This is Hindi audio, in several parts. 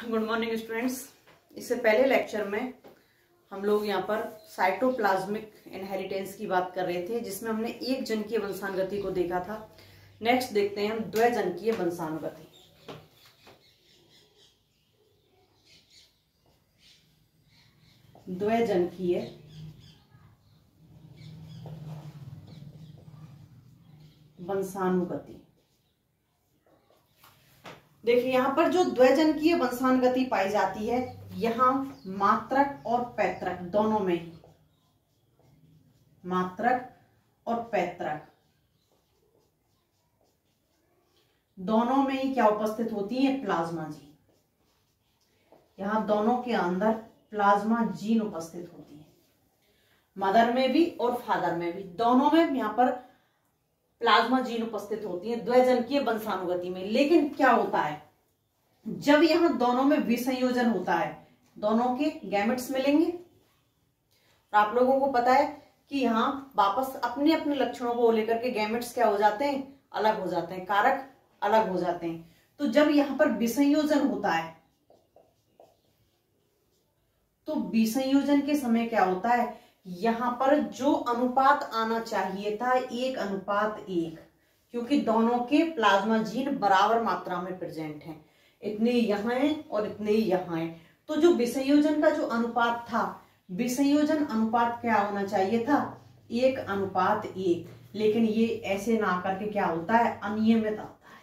Good morning students. इससे पहले लेक्चर में हम लोग यहाँ पर साइटोप्लाज्मिक इनहेरिटेंस की बात कर रहे थे, जिसमें हमने एक जनकीय वंशानुगति को देखा था। नेक्स्ट देखते हैं हम द्विजनकीय वंशानुगति। द्विजनकीय वंशानुगति। देखिए यहाँ पर जो द्विजनकीय वंशानुगति पाई जाती है, यहाँ मात्रक और पैतृक दोनों में ही, मात्रक और पैतृक दोनों में ही क्या उपस्थित होती है? Plasma gene. यहाँ दोनों के अंदर प्लाज्मा जीन उपस्थित होती है, मदर में भी और फादर में भी, दोनों में यहाँ पर प्लाज्मा जीन उपस्थित होती है द्विजनकीय वंशानुगति में। लेकिन क्या होता है, जब यहां दोनों में विसंयोजन होता है, दोनों के गैमेट्स मिलेंगे, और आप लोगों को पता है कि यहां वापस अपने अपने लक्षणों को लेकर के गैमेट्स क्या हो जाते हैं? अलग हो जाते हैं, कारक अलग हो जाते हैं। तो जब यहां पर विसंयोजन होता है, तो विसंयोजन के समय क्या होता है, यहां पर जो अनुपात आना चाहिए था 1:1, क्योंकि दोनों के प्लाज्मा जीन बराबर मात्रा में प्रेजेंट हैं, इतने यहां हैं और इतने यहां हैं। तो जो विसंयोजन का जो अनुपात था, विसंयोजन अनुपात क्या होना चाहिए था? 1:1। लेकिन ये ऐसे ना करके क्या होता है? अनियमित आता है।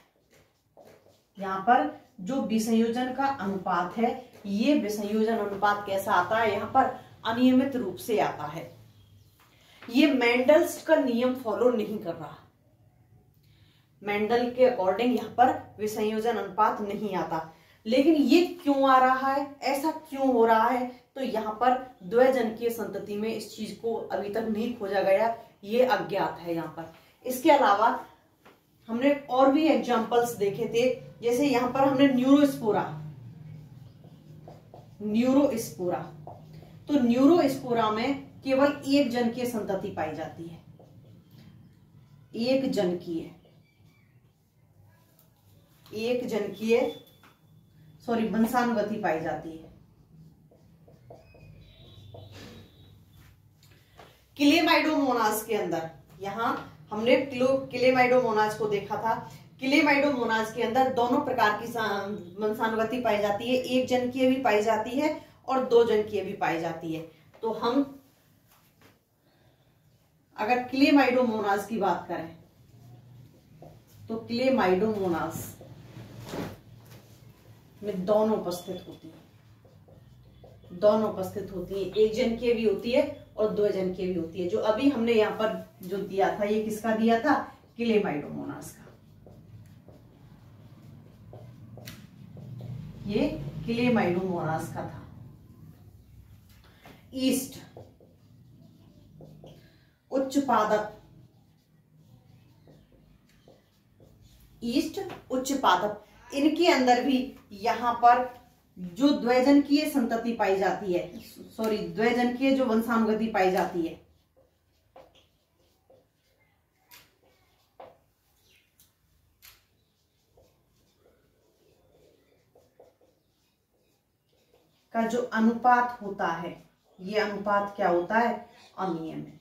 यहाँ पर जो विसंयोजन का अनुपात है, ये विसंयोजन अनुपात कैसा आता है? यहाँ पर अनियमित रूप से आता है। ये मेंडल्स का नियम फॉलो नहीं कर रहा, मेंडल के अकॉर्डिंग यहाँ पर विसंयोजन अनुपात नहीं आता। लेकिन ये क्यों आ रहा है, ऐसा क्यों हो रहा है? तो यहाँ पर द्विजनकीय संतति में इस चीज को अभी तक नहीं खोजा गया, ये अज्ञात है यहाँ पर। इसके अलावा हमने और भी एग्जांपल्स देखे थे, जैसे यहाँ पर हमने न्यूरोस्पोरा, तो न्यूरोस्पोरा में केवल एक जनकीय संतति पाई जाती है, एक जनकीय वंशानुगति पाई जाती है। क्लेमाइडोमोनास के अंदर, यहां हमने क्लेमाइडोमोनास को देखा था। क्लेमाइडोमोनास के अंदर दोनों प्रकार की वंशानुगति पाई जाती है, एक जनकीय भी पाई जाती है और दो जनकीय भी पाई जाती है। तो हम अगर क्लेमाइडोमोनास की बात करें, तो क्लेमाइडोमोनास में दोनों उपस्थित होती है, एक जनकीय भी होती है और दो जनकीय भी होती है। जो अभी हमने यहाँ पर जो दिया था, ये किसका दिया था? क्लेमाइडोमोनास का। ये क्लेमाइडोमोनास का था। ईस्ट उच्च पादप, इनके अंदर भी यहां पर जो द्विजनकीय संतति पाई जाती है, द्विजनकीय जो वंशानुगति पाई जाती है, का जो अनुपात होता है, ये अनुपात क्या होता है? अनियमित।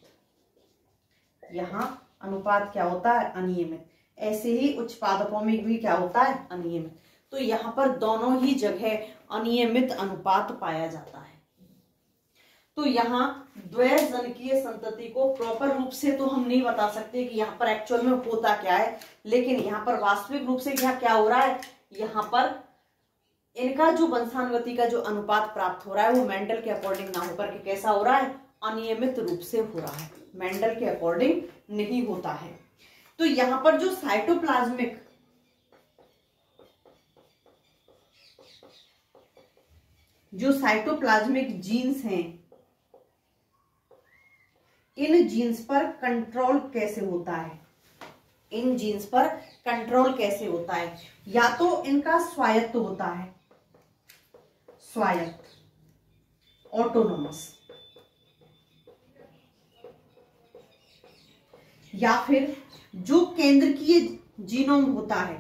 यहां अनुपात क्या होता है? अनियमित। ऐसे ही उच्च पादपों में भी क्या होता है? अनियमित। तो यहाँ पर दोनों ही जगह अनियमित अनुपात पाया जाता है। तो यहाँ द्विजनकीय संतति को प्रॉपर रूप से तो हम नहीं बता सकते कि यहाँ पर एक्चुअल में होता क्या है, लेकिन यहाँ पर वास्तविक रूप से क्या हो रहा है, यहाँ पर इनका जो वंशानुगति का जो अनुपात प्राप्त हो रहा है, वो मेंडल के अकॉर्डिंग ना होकर के कैसा हो रहा है? अनियमित रूप से हो रहा है, मेंडल के अकॉर्डिंग नहीं होता है। तो यहां पर जो साइटोप्लाज्मिक जीन्स हैं, इन जीन्स पर कंट्रोल कैसे होता है? या तो इनका स्वायत्त होता है, ऑटोनोमस, या फिर जो केंद्रकीय जीनोम होता है,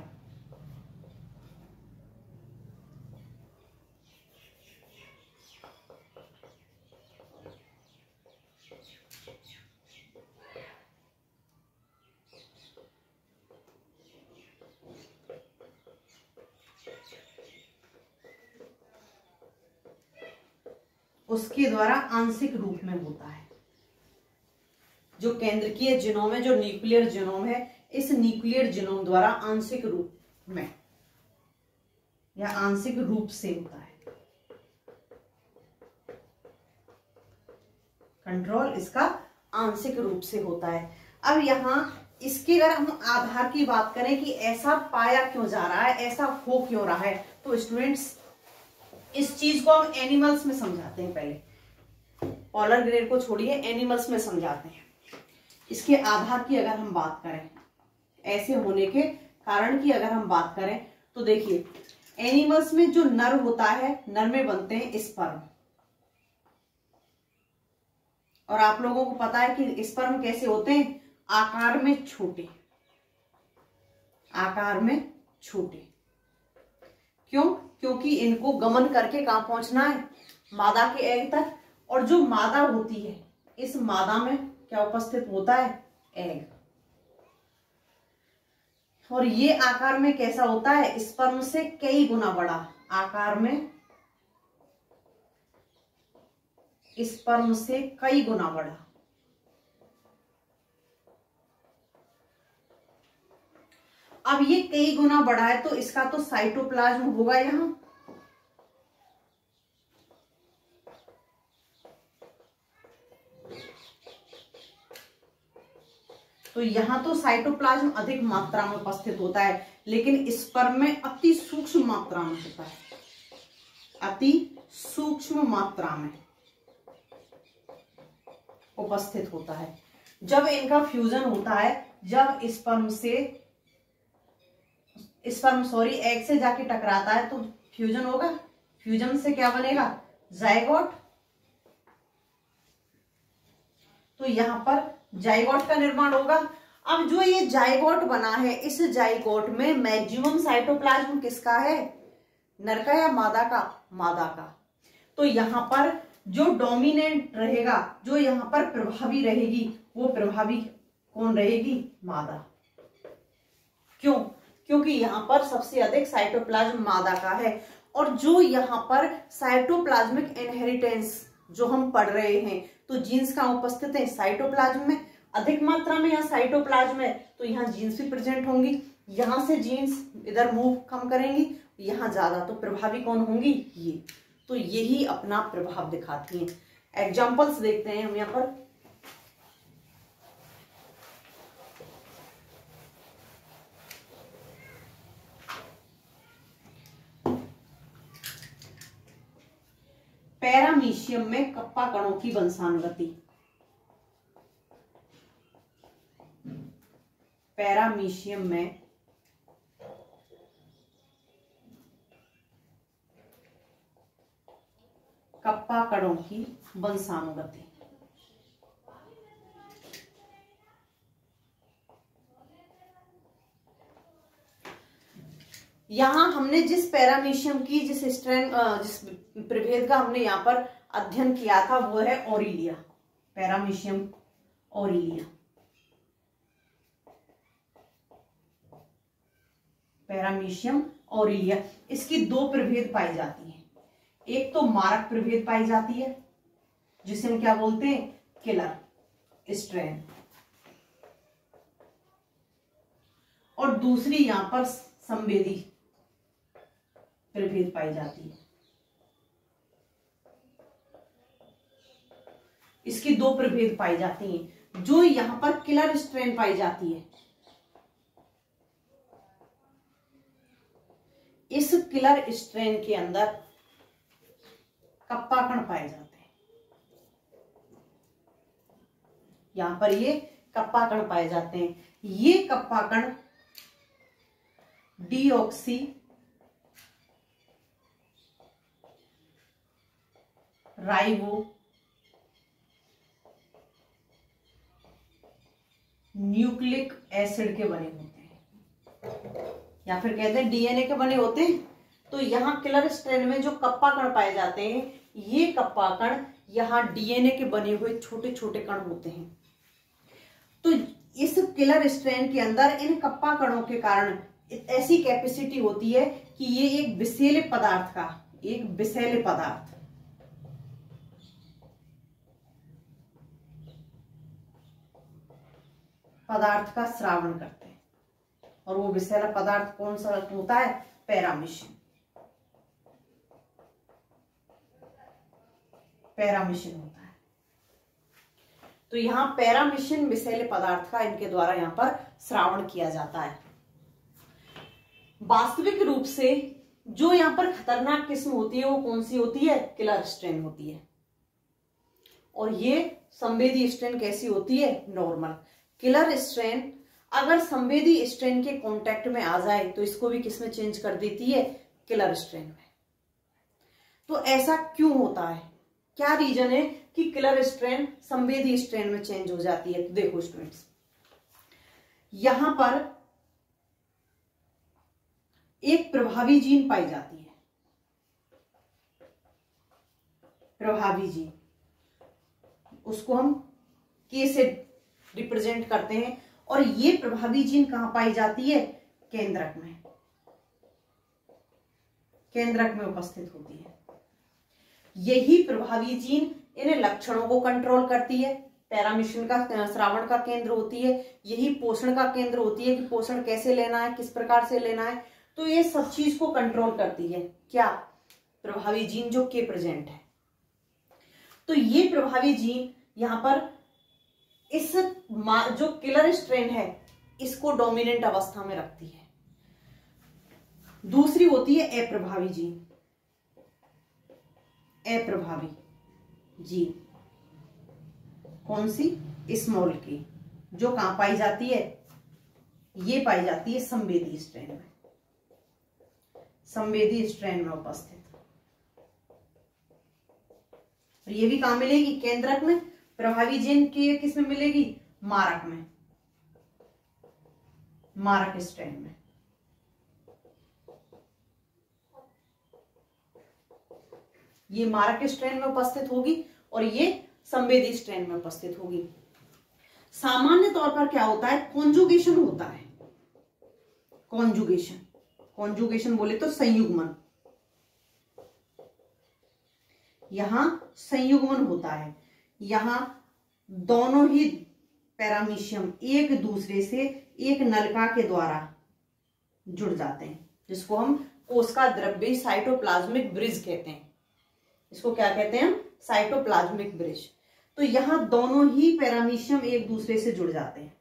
उसके द्वारा आंशिक रूप में होता है। जो केंद्रकीय जीनोम है, जो न्यूक्लियर जीनोम है, इस न्यूक्लियर जीनोम द्वारा आंशिक रूप में या आंशिक रूप से होता है। कंट्रोल इसका आंशिक रूप से होता है। अब यहां इसके अगर हम आधार की बात करें कि ऐसा पाया क्यों जा रहा है, ऐसा हो क्यों रहा है, तो स्टूडेंट्स इस चीज को हम एनिमल्स में समझाते हैं। पहले पोलर ग्रेड को छोड़िए, एनिमल्स में समझाते हैं। इसके आधार की अगर हम बात करें, ऐसे होने के कारण की अगर हम बात करें, तो देखिए एनिमल्स में जो नर होता है, नर में बनते हैं स्पर्म। और आप लोगों को पता है कि स्पर्म कैसे होते हैं, आकार में छोटे, आकार में छोटे। क्यों? क्योंकि इनको गमन करके कहां पहुंचना है, मादा के एग तक। और जो मादा होती है, इस मादा में क्या उपस्थित होता है, एग। और ये आकार में कैसा होता है, स्पर्म से कई गुना बड़ा, आकार में स्पर्म से कई गुना बड़ा। अब ये कई गुना बड़ा है तो इसका तो साइटोप्लाज्म होगा यहां, तो यहां तो साइटोप्लाज्म अधिक मात्रा में उपस्थित होता है, लेकिन स्पर्म में अति सूक्ष्म मात्रा में होता है, अति सूक्ष्म मात्रा में उपस्थित होता है। जब इनका फ्यूजन होता है, जब स्पर्म एग से जाके टकराता है, तो फ्यूजन होगा। फ्यूजन से क्या बनेगा, जाइगोट। तो यहां पर जाइगोट का निर्माण होगा। अब जो ये जाइगोट बना है, इस जाइगोट में मैक्सिमम साइटोप्लाज्म किसका है, नर का या मादा का, मादा का। तो यहां पर जो डोमिनेंट रहेगा, जो यहां पर प्रभावी रहेगी, वो प्रभावी कौन रहेगी, मादा। क्यों? क्योंकि यहां पर सबसे अधिक साइटोप्लाज्म मादा का है। और जो यहां पर साइटोप्लाज्मिक इनहेरिटेंस जो हम पढ़ रहे हैं, तो जीन्स का उपस्थित है साइटोप्लाज्म में अधिक मात्रा में, या साइटोप्लाज्म है तो यहाँ जीन्स भी प्रेजेंट होंगी। यहां से जीन्स इधर मूव कम करेंगी, यहां ज्यादा, तो प्रभावी कौन होंगी, ये। तो यही अपना प्रभाव दिखाती हैं। एग्जाम्पल्स देखते हैं हम यहाँ पर। पैरामीशियम में कप्पा कणों की वंशानुगति। पैरामीशियम में कप्पा कणों की वंशानुगति। यहां हमने जिस पैरामीशियम की जिस प्रभेद का हमने यहां पर अध्ययन किया था, वो है Aurelia, paramecium Aurelia. Paramecium Aurelia, इसकी दो प्रभेद पाई जाती हैं। एक तो मारक प्रभेद पाई जाती है, जिसे हम क्या बोलते हैं, किलर स्ट्रेन। और दूसरी यहां पर संवेदी प्रभेद पाई जाती है। इसकी दो प्रभेद पाई जाती हैं। जो यहां पर किलर स्ट्रेन पाई जाती है, इस किलर स्ट्रेन के अंदर कप्पा कण पाए जाते हैं। यहां पर ये कप्पा कण पाए जाते हैं। ये कप्पा कण डीऑक्सी राइबो न्यूक्लिक एसिड के बने होते हैं, या फिर कहते हैं डीएनए के बने होते हैं। तो यहां किलर स्ट्रेन में जो कप्पा कण पाए जाते हैं, ये कप्पा कण यहां डीएनए के बने हुए छोटे छोटे कण होते हैं। तो इस किलर स्ट्रेन के अंदर इन कप्पा कणों के कारण ऐसी कैपेसिटी होती है कि ये एक विषैले पदार्थ का, एक विषैले पदार्थ पदार्थ का श्रावण करते हैं, और वो विषैला पदार्थ कौन सा होता है? पैरामीशियम। पैरामीशियम होता है। तो यहाँ पैरामीशियम विषैले पदार्थ का इनके द्वारा यहाँ पर श्रावण किया जाता है। वास्तविक रूप से जो यहाँ पर खतरनाक किस्म होती है वो कौन सी होती है? किलर स्ट्रेन होती है। और ये संवेदी स्ट्रेन कैसी होती है? नॉर्मल। किलर स्ट्रेन अगर संवेदी स्ट्रेन के कांटेक्ट में आ जाए तो इसको भी किसमें चेंज कर देती है? किलर स्ट्रेन में। तो ऐसा क्यों होता है? क्या रीजन है कि किलर स्ट्रेन संवेदी स्ट्रेन में चेंज हो जाती है? तो देखो स्टूडेंट्स, यहां पर एक प्रभावी जीन पाई जाती है। प्रभावी जीन, उसको हम के से रिप्रेजेंट करते हैं, और ये प्रभावी जीन कहां पाई जाती है? केंद्रक में। केंद्रक में उपस्थित होती है। यही प्रभावी जीन इन लक्षणों को कंट्रोल करती है। पैरामीशियम का श्रावण का केंद्र होती है, यही पोषण का केंद्र होती है कि पोषण कैसे लेना है, किस प्रकार से लेना है। तो ये सब चीज को कंट्रोल करती है क्या? प्रभावी जीन जो के प्रेजेंट है। तो ये प्रभावी जीन यहां पर इस जो किलर स्ट्रेन है इसको डोमिनेंट अवस्था में रखती है। दूसरी होती है अप्रभावी जीन। अप्रभावी जीन कौन सी? स्मॉल की, जो कहां पाई जाती है? ये पाई जाती है संवेदी स्ट्रेन में। संवेदी स्ट्रेन में उपस्थित। और ये भी कहां मिलेगी? केंद्रक में। प्रभावी जीन की किस में मिलेगी? मारक में। मारक स्ट्रेन में। ये मारक स्ट्रेन में उपस्थित होगी और ये संवेदी स्ट्रेन में उपस्थित होगी। सामान्य तौर पर क्या होता है? कॉन्जुगेशन होता है। कॉन्जुगेशन, कॉन्जुगेशन बोले तो संयुग्मन। यहां संयुग्मन होता है। यहां दोनों ही पैरामीशियम एक दूसरे से एक नलिका के द्वारा जुड़ जाते हैं, जिसको हम कोशिका द्रव्य साइटोप्लाज्मिक ब्रिज कहते हैं। इसको क्या कहते हैं हम? Cytoplasmic bridge. तो यहां दोनों ही पैरामीशियम एक दूसरे से जुड़ जाते हैं।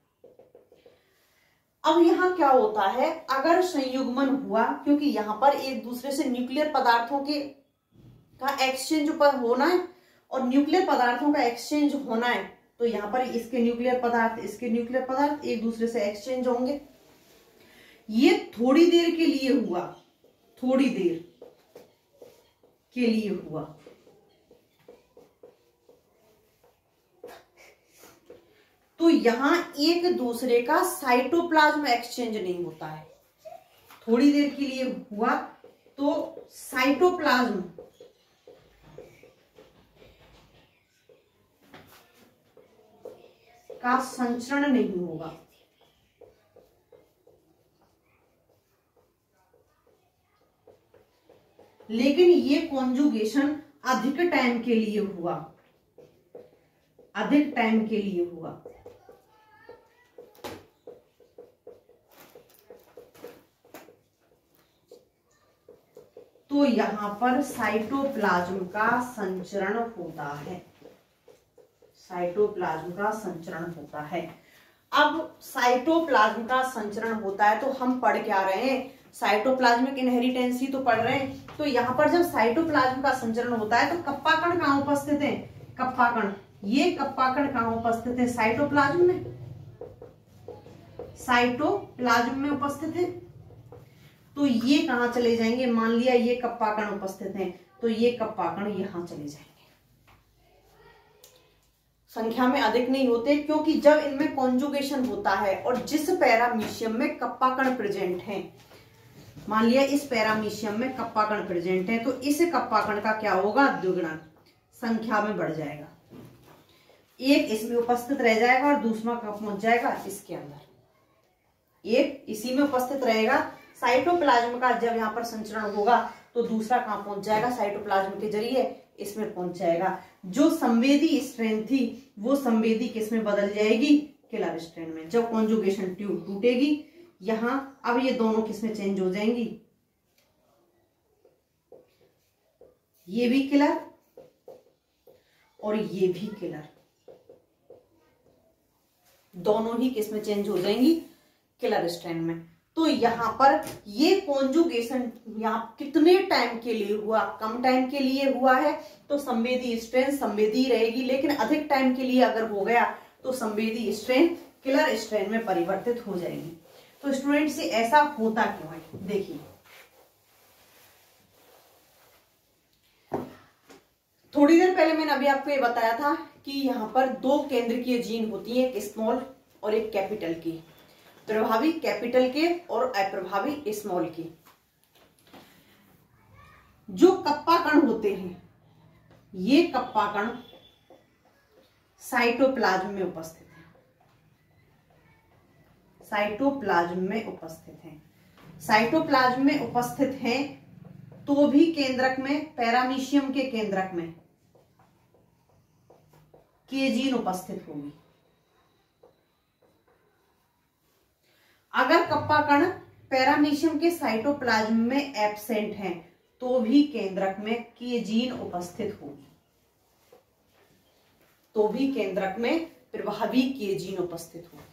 अब यहां क्या होता है? अगर संयुग्मन हुआ, क्योंकि यहां पर एक दूसरे से न्यूक्लियर पदार्थों के का एक्सचेंज ऊपर होना है, और न्यूक्लियर पदार्थों का एक्सचेंज होना है, तो यहां पर इसके न्यूक्लियर पदार्थ इसके न्यूक्लियर पदार्थ एक दूसरे से एक्सचेंज होंगे। ये थोड़ी देर के लिए हुआ, थोड़ी देर के लिए हुआ। तो यहां एक दूसरे का साइटोप्लाज्म एक्सचेंज नहीं होता है। थोड़ी देर के लिए हुआ तो साइटोप्लाज्म का संचरण नहीं होगा। लेकिन ये कॉन्जुगेशन अधिक टाइम के लिए हुआ, अधिक टाइम के लिए हुआ। तो यहां पर साइटोप्लाज्म का संचरण होता है। साइटोप्लाज्म का संचरण होता है। अब साइटोप्लाज्म का संचरण होता है तो हम पढ़ क्या रहे हैं? साइटोप्लाज्मिक इनहेरिटेंस ही तो पढ़ रहे हैं। तो यहां पर जब साइटोप्लाज्म का संचरण होता है तो कप्पा कण कहां उपस्थित है? कप्पा कण, ये कप्पा कण कहां उपस्थित है? साइटोप्लाज्म में। साइटोप्लाज्म में उपस्थित है। तो ये कहां चले जाएंगे? मान लिया ये कप्पा कण उपस्थित हैं, तो ये कप्पा कण यहां चले जाएंगे। संख्या में अधिक नहीं होते, क्योंकि जब इनमें कॉन्जुगेशन होता है और जिस पैरामीशियम में कप्पा कण प्रेजेंट हैं, मान लिया इस पैरामीशियम में कप्पा कण प्रेजेंट है, तो इस कप्पा कण का क्या होगा? द्विगुणन संख्या में बढ़ जाएगा। एक इसमें उपस्थित रह जाएगा और दूसरा कब पहुंच जाएगा? इसके अंदर। एक इसी में उपस्थित रहेगा। साइटोप्लाज्म का जब यहाँ पर संचरण होगा तो दूसरा कहां पहुंच जाएगा? साइटोप्लाज्म के जरिए इसमें पहुंच जाएगा। जो संवेदी स्ट्रेन थी वो संवेदी किस में बदल जाएगी? किलर स्ट्रैंड में। जब कॉन्जुगेशन ट्यूब टूटेगी यहां, अब ये दोनों किसमें चेंज हो जाएंगी, ये भी किलर और ये भी किलर, दोनों ही किसमें चेंज हो जाएंगी, किलर स्ट्रैंड में। तो यहां पर ये कॉन्जुगेशन यहाँ कितने टाइम के लिए हुआ, कम टाइम के लिए हुआ है तो संवेदी स्ट्रैंड संवेदी रहेगी, लेकिन अधिक टाइम के लिए अगर हो गया तो संवेदी स्ट्रैंड किलर स्ट्रैंड में परिवर्तित हो जाएगी। तो स्टूडेंट से ऐसा होता क्यों है, देखिए थोड़ी देर पहले मैंने अभी आपको ये बताया था कि यहाँ पर दो केंद्रकीय जीन होती है, एक स्मॉल और एक कैपिटल की, प्रभावी कैपिटल के और अप्रभावी स्मॉल के। जो कप्पा कण होते हैं ये कप्पा कण साइटोप्लाज्म में उपस्थित है, साइटोप्लाज्म में उपस्थित हैं। साइटोप्लाज्म में उपस्थित हैं तो भी केंद्रक में, पैरामीशियम के केंद्रक में के जीन उपस्थित होगी। अगर कप्पा कण पैरामीशियम के साइटोप्लाज्म में एब्सेंट हैं तो भी केंद्रक में के जीन उपस्थित होगी, तो भी केंद्रक में प्रभावी के जीन उपस्थित होगी।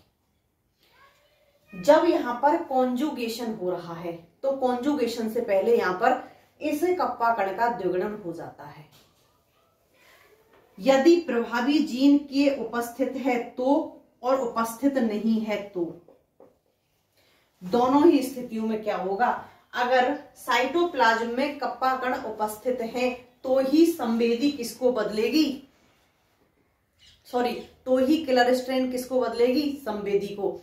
जब यहां पर कॉन्जुगेशन हो रहा है तो कॉन्जुगेशन से पहले यहां पर इस कप्पा कण का द्विगुणन हो जाता है। यदि प्रभावी जीन के उपस्थित है तो और उपस्थित नहीं है तो, दोनों ही स्थितियों में क्या होगा, अगर साइटोप्लाज्म में कप्पा कण उपस्थित है तो ही संवेदी किसको बदलेगी, तो ही किलर स्ट्रैंड किसको बदलेगी, संवेदी को,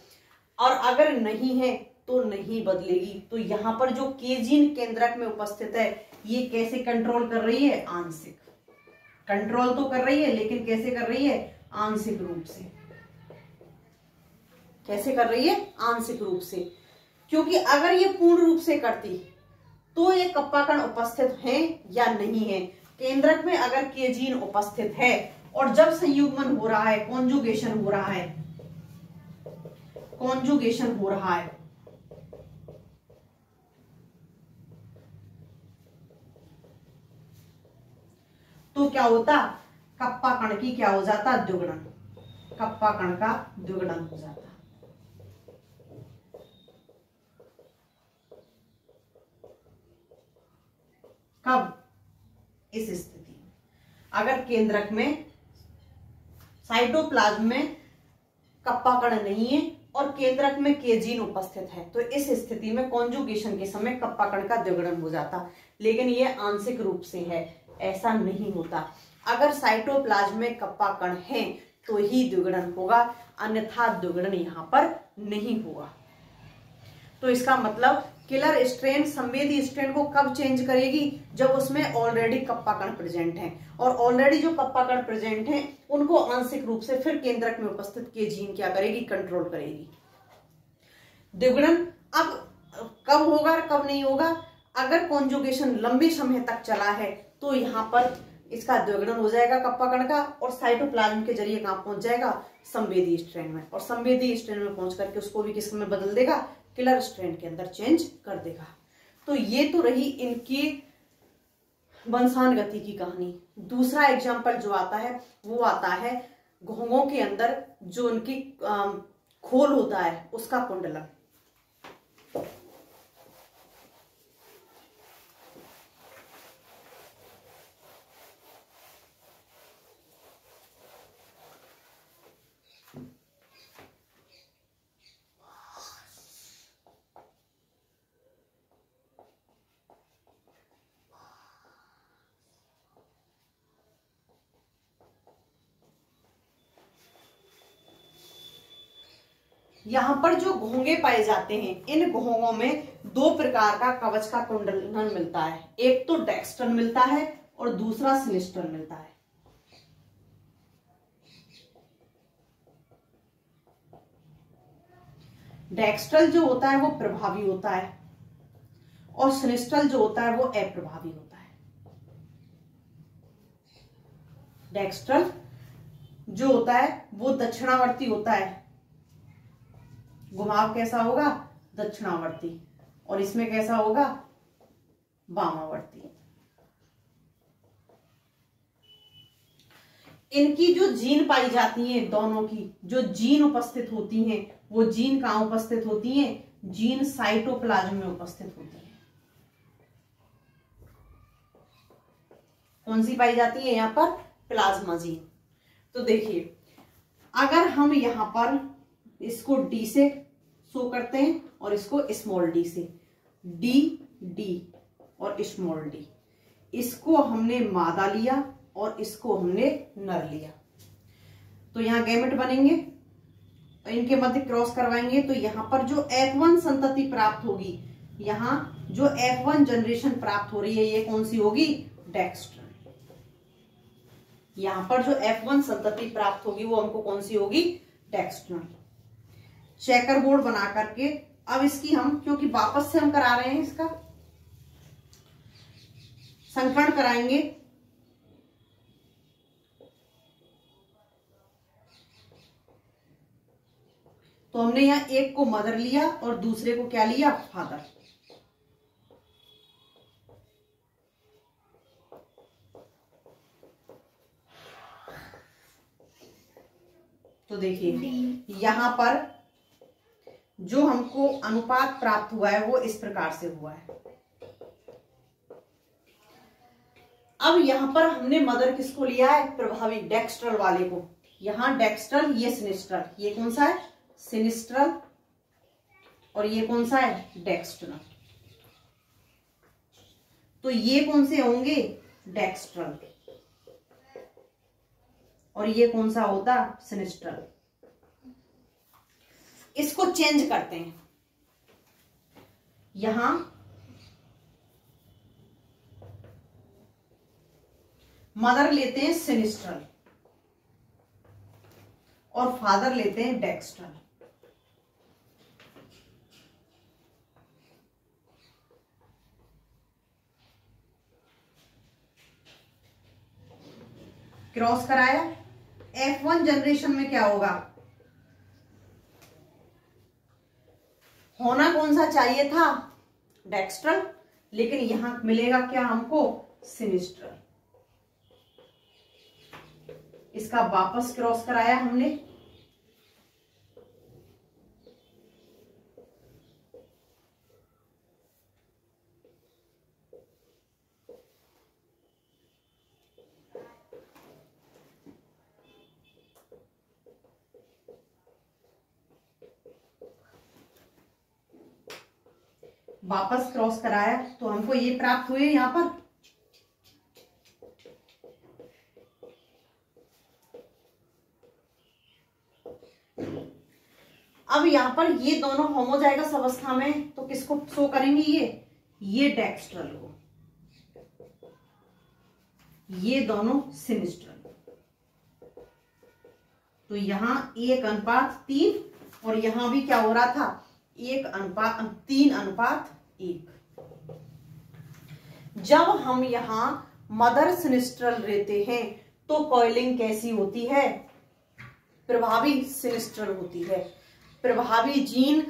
और अगर नहीं है तो नहीं बदलेगी। तो यहां पर जो के जीन केंद्रक में उपस्थित है ये कैसे कंट्रोल कर रही है, आंशिक कंट्रोल तो कर रही है, लेकिन कैसे कर रही है, आंशिक रूप से। कैसे कर रही है, आंशिक रूप से, क्योंकि अगर ये पूर्ण रूप से करती तो ये कप्पा कण उपस्थित हैं या नहीं है। केंद्रक में अगर के जीन उपस्थित है और जब संयुग्मन हो रहा है, कॉन्जुगेशन हो रहा है, कॉन्जुगेशन हो रहा है तो क्या होता, कप्पा कण की क्या हो जाता, द्विगुणन, कप्पा कण का द्विगुणन हो जाता। कब, इस स्थिति में अगर केंद्रक में साइटोप्लाज्म में कप्पा कण नहीं है और केंद्रक में के जीन उपस्थित है तो इस स्थिति में कॉन्जुगेशन के समय कप्पा कण का द्विगुणन हो जाता। लेकिन यह आंशिक रूप से है, ऐसा नहीं होता। अगर साइटोप्लाज्म में कप्पा कण है तो ही द्विगुणन होगा, अन्यथा द्विगुणन यहां पर नहीं होगा। तो इसका मतलब किलर स्ट्रैंड संवेदी स्ट्रैंड को कब चेंज करेगी, जब उसमें ऑलरेडी कप्पा कण प्रेजेंट हैं, और ऑलरेडी जो कप्पा कण प्रेजेंट हैं उनको आंशिक रूप से फिर केंद्रक में उपस्थित के जीन क्या करेगी, कंट्रोल करेगी। द्विगुणन अब कब होगा और कब नहीं होगा, अगर कॉन्जुगेशन लंबे समय तक चला है तो यहाँ पर इसका द्विगुणन हो जाएगा कप्पा कण का, और साइटोप्लाज्म के जरिए कहां पहुंच जाएगा, संवेदी स्ट्रैंड में, और संवेदी स्ट्रैंड में पहुंच करके उसको भी किस में बदल देगा, किलर स्ट्रैंड के अंदर चेंज कर देगा। तो ये तो रही इनकी वंशानुगति की कहानी। दूसरा एग्जाम्पल जो आता है वो आता है घोंघों के अंदर जो उनकी खोल होता है उसका कुंडलन। यहां पर जो घोंघे पाए जाते हैं इन घोंघों में दो प्रकार का कवच का कुंडलन मिलता है, एक तो डेक्स्ट्रल मिलता है और दूसरा सिनिस्ट्रल मिलता है। डेक्स्ट्रल जो होता है वो प्रभावी होता है और सिनिस्ट्रल जो होता है वो अप्रभावी होता है। डेक्स्ट्रल जो होता है वो दक्षिणावर्ती होता है घुमाव कैसा होगा, दक्षिणावर्ती, और इसमें कैसा होगा, वामावर्ती। इनकी जो जीन पाई जाती हैं, दोनों की जो जीन उपस्थित होती हैं, वो जीन कहां उपस्थित होती हैं, जीन साइटोप्लाज्म में उपस्थित होती है। कौन सी पाई जाती है यहाँ पर, प्लाज्मा जीन। तो देखिए अगर हम यहां पर इसको डी से शो करते हैं और इसको स्मॉल डी से, डी डी और स्मॉल डी, इसको हमने मादा लिया और इसको हमने नर लिया, तो यहाँ गैमेट बनेंगे, इनके मध्य क्रॉस करवाएंगे, तो यहाँ पर जो F1 संतति प्राप्त होगी, यहाँ जो F1 जनरेशन प्राप्त हो रही है, ये कौन सी होगी, डेक्स्ट्रल। यहाँ पर जो F1 संतति प्राप्त होगी वो हमको कौन सी होगी, डेक्स्ट्रल। चेकर बोर्ड बना करके अब इसकी हम, क्योंकि वापस से हम करा रहे हैं, इसका संकरण कराएंगे, तो हमने यहां एक को मदर लिया और दूसरे को क्या लिया, फादर। तो देखिए यहां पर जो हमको अनुपात प्राप्त हुआ है वो इस प्रकार से हुआ है। अब यहां पर हमने मदर किसको लिया है, प्रभावी डेक्स्ट्रल वाले को। यहां डेक्स्ट्रल, ये सिनिस्ट्रल, ये कौन सा है, सिनिस्ट्रल, और ये कौन सा है, डेक्स्ट्रल। तो ये कौन से होंगे, डेक्स्ट्रल, और ये कौन सा होता, सिनिस्ट्रल। इसको चेंज करते हैं, यहां मदर लेते हैं सिनिस्ट्रल और फादर लेते हैं डेक्स्ट्रल। क्रॉस कराया, F1 जनरेशन में क्या होगा, होना कौन सा चाहिए था, डेक्स्ट्रल, लेकिन यहां मिलेगा क्या हमको, सिनिस्ट्रल। इसका वापस क्रॉस कराया हमने, वापस क्रॉस कराया, तो हमको ये प्राप्त हुए यहां पर। अब यहां पर ये दोनों होमोजाइगस अवस्था में, तो किसको शो करेंगे, ये डेक्स्ट्रल को, ये दोनों सिनिस्ट्रल। तो यहां 1:3, और यहां भी क्या हो रहा था, 1:3:1। जब हम यहां मदर सिनिस्ट्रल लेते हैं तो कॉइलिंग कैसी होती है, प्रभावी सिनिस्ट्रल होती है। प्रभावी जीन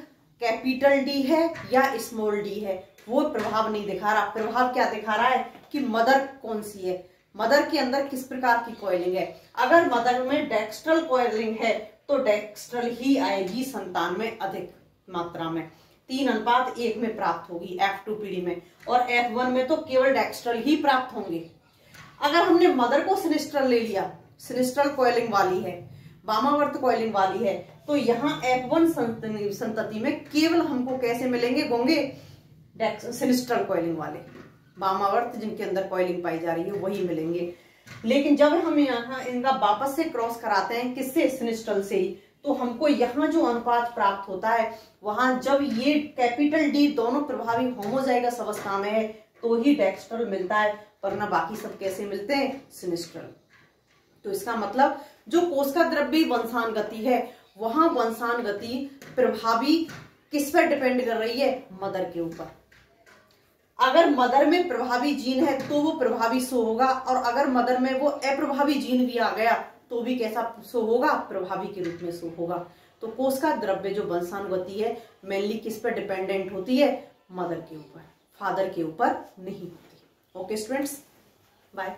कैपिटल डी है या स्मॉल डी है, वो प्रभाव नहीं दिखा रहा। प्रभाव क्या दिखा रहा है कि मदर कौन सी है, मदर के अंदर किस प्रकार की कॉइलिंग है। अगर मदर में डेक्स्ट्रल कॉइलिंग है तो डेक्स्ट्रल ही आएगी संतान में अधिक मात्रा में, 3:1 में प्राप्त होगी F2 पीढ़ी में, और F1 में तो केवल डेक्स्ट्रल ही प्राप्त होंगे। अगर हमने मदर को सिनिस्ट्रल ले लिया, सिनिस्ट्रल कॉइलिंग वाली है, वामावर्त कॉइलिंग वाली है, तो यहाँ F1 संतति में केवल हमको कैसे मिलेंगे, होंगे सिनिस्ट्रल कॉइलिंग वाले, वामावर्त जिनके अंदर कॉइलिंग पाई जा रही है वही मिलेंगे। लेकिन जब हम यहाँ इनका वापस से क्रॉस कराते हैं, किससे, सिनिस्ट्रल से ही, तो हमको यहाँ जो अनुपात प्राप्त होता है, वहां जब ये कैपिटल डी दोनों प्रभावी होमोजाइगस अवस्था में है तो ही डेक्स्ट्रल मिलता है, वरना बाकी सब कैसे मिलते हैं, सिनिस्ट्रल। तो इसका मतलब जो कोशिका द्रव्य वंशानुगति है, वहां वंशानुगति प्रभावी किस पर डिपेंड कर रही है, मदर के ऊपर। अगर मदर में प्रभावी जीन है तो वो प्रभावी शो होगा, और अगर मदर में वो अप्रभावी जीन भी आ गया तो भी कैसा शो होगा, प्रभावी के रूप में शो होगा। तो कोशिका द्रव्य जो वंशानुगति है मेनली किस पर डिपेंडेंट होती है, मदर के ऊपर, फादर के ऊपर नहीं होती। Okay students, bye.